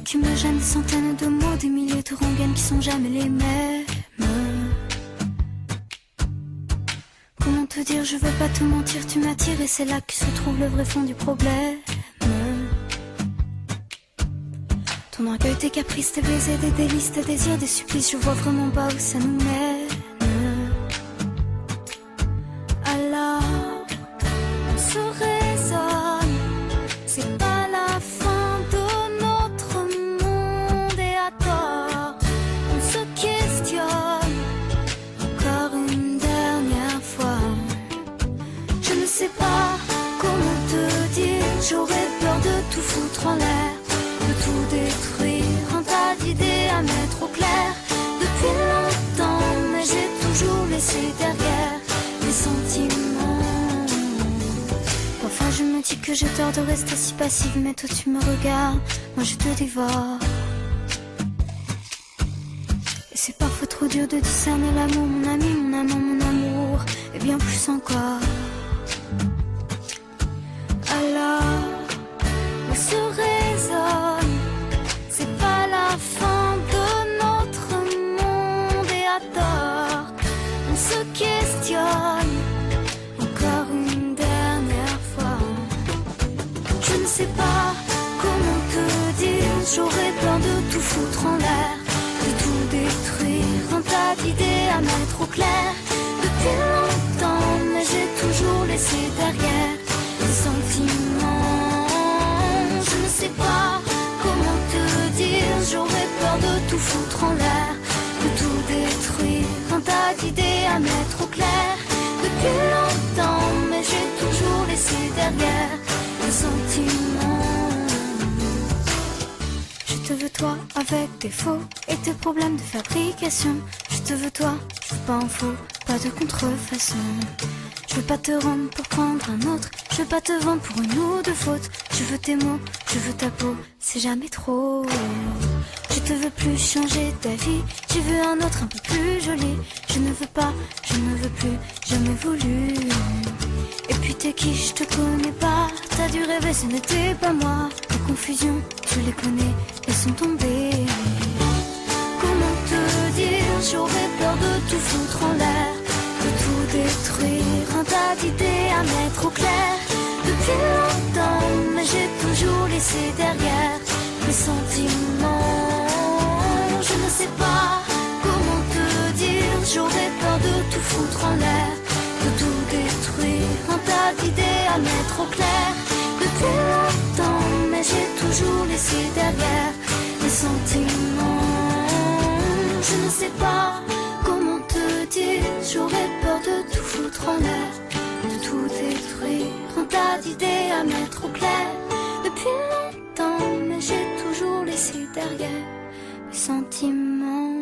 qui me gênent, des centaines de mots, des milliers de rengaines qui sont jamais les mêmes. Comment te dire, je veux pas te mentir, tu m'attires et c'est là que se trouve le vrai fond du problème. Ton orgueil, tes caprices, tes baisers, des délices, tes désirs, des supplices, je vois vraiment pas où ça nous mène. Alors, on se raisonne, c'est pas la fin de notre monde et à tort, on se questionne encore une dernière fois. Je ne sais pas comment te dire, j'aurais peur de tout foutre en l'air, de tout détruire, un tas d'idées à mettre au clair. Depuis longtemps, mais j'ai toujours laissé derrière les sentiments. Parfois je me dis que j'ai tort de rester si passive, mais toi tu me regardes, moi je te dévore. Et c'est parfois trop dur de discerner l'amour, mon ami, mon amant, mon amour, et bien plus encore. Alors, on se raisonne, c'est pas la fin de notre monde et à tort, on se questionne encore une dernière fois. Je ne sais pas comment te dire, j'aurais peur de tout foutre en l'air, de tout détruire, un tas d'idées à mettre au clair. Depuis longtemps, mais j'ai toujours laissé derrière les sentiments. Je ne sais pas comment te dire, j'aurais peur de tout foutre en l'air, de tout détruire, un tas d'idées à mettre au clair. Depuis longtemps, mais j'ai toujours laissé derrière les sentiments. Je te veux toi avec tes faux et tes problèmes de fabrication. Je te veux toi, je veux pas en faux, pas de contrefaçon. Je veux pas te rendre pour prendre un autre, je veux pas te vendre pour une ou deux fautes. Je veux tes mots, je veux ta peau, c'est jamais trop. Je te veux plus changer ta vie, je veux un autre un peu plus joli. Je ne veux pas, je ne veux plus, jamais voulu. Et puis t'es qui, je te connais pas, t'as dû rêver, ce n'était pas moi. Les confusions, tu les connais, elles sont tombées. Comment te dire, j'aurais peur de tout foutre en l'air, de tout détruire, un tas d'idées à mettre au clair. Depuis longtemps, mais j'ai toujours laissé derrière les sentiments. Je ne sais pas comment te dire, j'aurais peur de tout foutre en l'air, de tout détruire, un tas d'idées à mettre au clair. Depuis longtemps, mais j'ai toujours laissé derrière les sentiments. Je ne sais pas comment te dire, j'aurais peur de tout foutre en l'air, de tout détruire, un tas d'idées à mettre au clair. Depuis longtemps, mais j'ai toujours laissé derrière les sentiments.